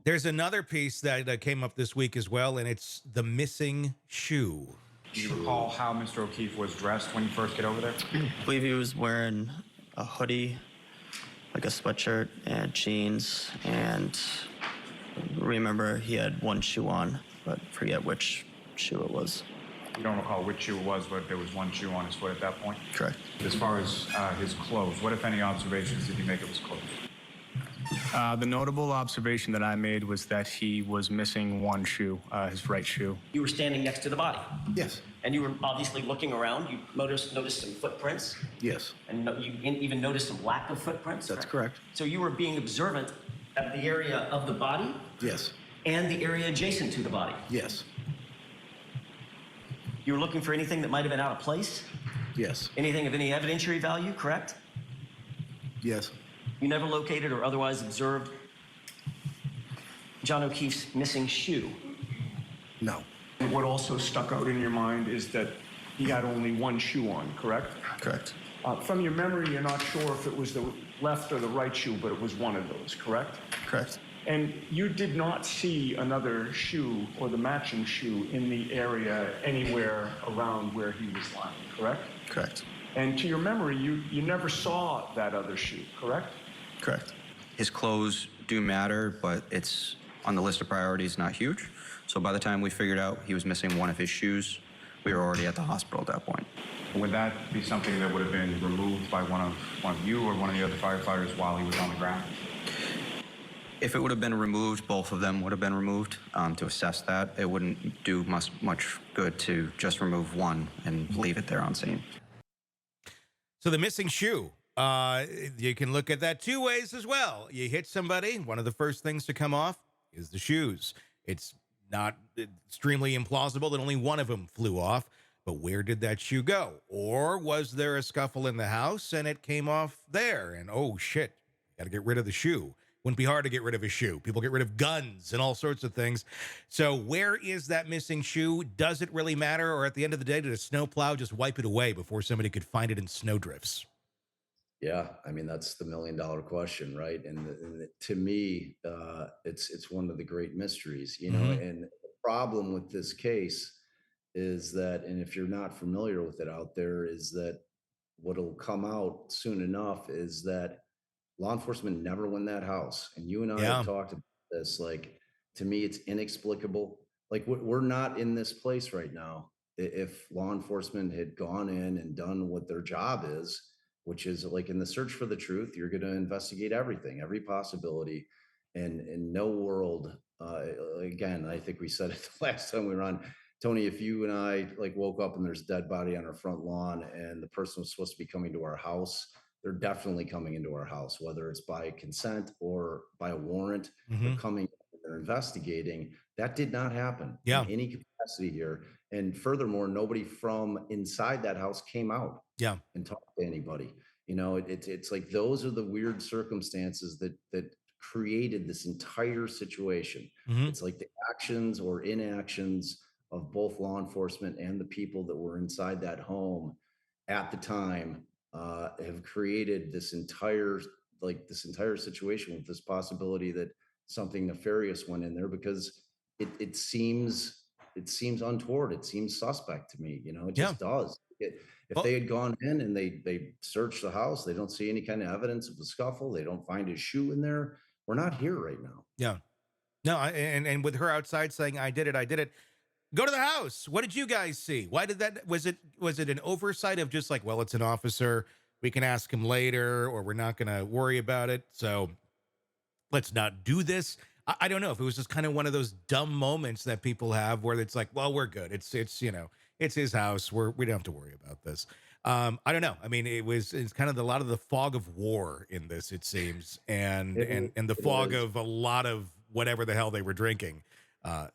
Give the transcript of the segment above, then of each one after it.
There's another piece that came up this week as well, and it's the missing shoe. Do you recall how Mr. O'Keefe was dressed when you first get over there? I believe he was wearing a hoodie, like a sweatshirt and jeans, and remember he had one shoe on, but forget which shoe it was. You don't recall which shoe it was, but there was one shoe on his foot at that point? Correct. As far as his clothes, what, if any, observations did you make of his clothes? The notable observation that I made was that he was missing one shoe, his right shoe. You were standing next to the body. Yes. And you were obviously looking around. You noticed some footprints. Yes. And you even noticed some lack of footprints. That's correct. So you were being observant of the area of the body Yes. and the area adjacent to the body. Yes. You were looking for anything that might have been out of place? Yes. Anything of any evidentiary value, correct? Yes. You never located or otherwise observed John O'Keefe's missing shoe? No. What also stuck out in your mind is that he had only one shoe on, correct? Correct. From your memory, you're not sure if it was the left or the right shoe, but it was one of those, correct? Correct. And you did not see another shoe or the matching shoe in the area anywhere around where he was lying, correct? Correct. And to your memory, you never saw that other shoe, correct? Correct. His clothes do matter, but it's on the list of priorities, not huge. So by the time we figured out he was missing one of his shoes, we were already at the hospital at that point. Would that be something that would have been removed by one of you or one of the other firefighters while he was on the ground? If it would have been removed, both of them would have been removed to assess that. It wouldn't do much good to just remove one and leave it there on scene. So the missing shoe. You can look at that two ways as well. You hit somebody, one of the first things to come off is the shoes. It's not extremely implausible that only one of them flew off, but where did that shoe go? Or was there a scuffle in the house and it came off there? And oh shit, got to get rid of the shoe. Wouldn't be hard to get rid of a shoe. People get rid of guns and all sorts of things. So where is that missing shoe? Does it really matter? Or at the end of the day, did a snowplow just wipe it away before somebody could find it in snowdrifts? Yeah, I mean that's the $1,000,000 question, right? And to me, it's one of the great mysteries, you know. Mhm. And the problem with this case is that, and if you're not familiar with it out there, is that what'll come out soon enough is that law enforcement never went in that house. And you and I Yeah. have talked about this. Like, to me, it's inexplicable. Like, we're not in this place right now. If law enforcement had gone in and done what their job is, which is like in the search for the truth, you're going to investigate everything, every possibility. And in no world, again, I think we said it the last time we were on, Tony, if you and I like woke up and there's a dead body on our front lawn and the person was supposed to be coming to our house, they're definitely coming into our house, whether it's by consent or by a warrant. They're coming, they're investigating. That did not happen Yeah. in any capacity here. And furthermore, nobody from inside that house came out Yeah. and talked to anybody. You know, it's like those are the weird circumstances that created this entire situation. Mhm. It's like the actions or inactions of both law enforcement and the people that were inside that home at the time have created this entire situation with this possibility that something nefarious went in there, because it seems untoward. It seems suspect to me. You know, it just does. If Well- they had gone in and they searched the house, they don't see any kind of evidence of a scuffle. They don't find his shoe in there. We're not here right now. Yeah. No, and with her outside saying, I did it. Go to the house. What did you guys see? Why did that? Was it an oversight of just like, well, it's an officer. We can ask him later, or we're not going to worry about it. So let's not do this. I don't know if it was just kind of one of those dumb moments that people have where it's like, well, we're good. It's his house. We don't have to worry about this. I don't know. I mean, it's kind of a lot of the fog of war in this, it seems, and the fog of a lot of whatever the hell they were drinking.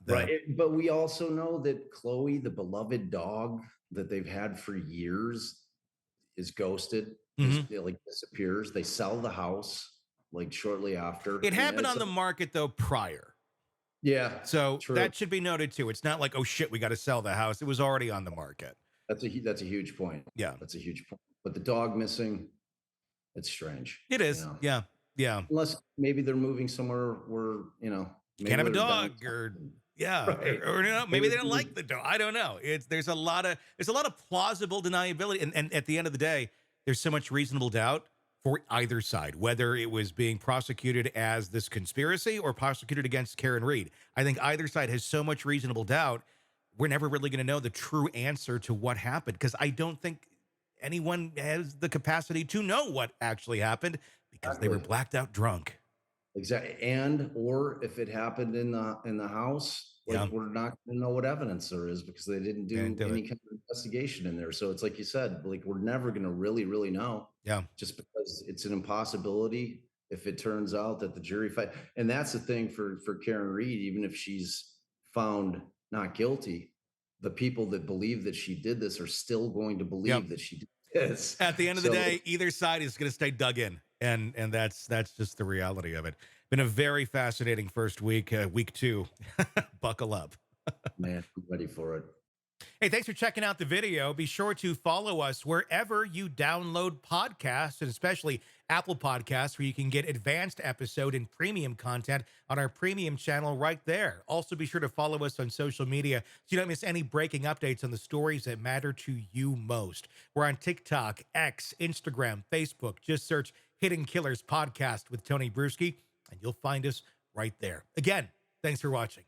Right. But we also know that Chloe, the beloved dog that they've had for years, is ghosted, just, like disappears. They sell the house like shortly after. It happened on the market though prior. Yeah. So true. that should be noted too. It's not like, oh shit, we got to sell the house. It was already on the market. That's a huge point. Yeah. That's a huge point. But the dog missing, it's strange. It is. You know? Yeah. Yeah. Unless maybe they're moving somewhere where, can't have a they're down dog, or something. yeah, Right. or you know, maybe they don't Maybe- like the dog. I don't know. There's a lot of plausible deniability, and at the end of the day, there's so much reasonable doubt for either side, whether it was being prosecuted as this conspiracy or prosecuted against Karen Reed. I think either side has so much reasonable doubt. We're never really going to know the true answer to what happened, because I don't think anyone has the capacity to know what actually happened because they were Exactly. blacked out drunk. Exactly. And or if it happened in the house, like Yeah. we're not gonna know what evidence there is because they didn't Didn't do do any it. kind of investigation in there. So it's like you said, like we're never gonna really know, Yeah. just because it's an impossibility if it turns out that the jury fight. And that's the thing for Karen Reed, even if she's found not guilty, the people that believe that she did this are still going to Yep. believe that she did this. At the end of the So day, either side is going to stay dug in, and that's just the reality of it. Been a very fascinating first week, week 2. Buckle up. man, I'm ready for it. Hey, thanks for checking out the video. Be sure to follow us wherever you download podcasts, and especially Apple Podcasts, where you can get advanced episode and premium content on our premium channel right there. Also, be sure to follow us on social media so you don't miss any breaking updates on the stories that matter to you most. We're on TikTok, X, Instagram, Facebook. Just search Hidden Killers Podcast with Tony Brueski, and you'll find us right there. Again, thanks for watching.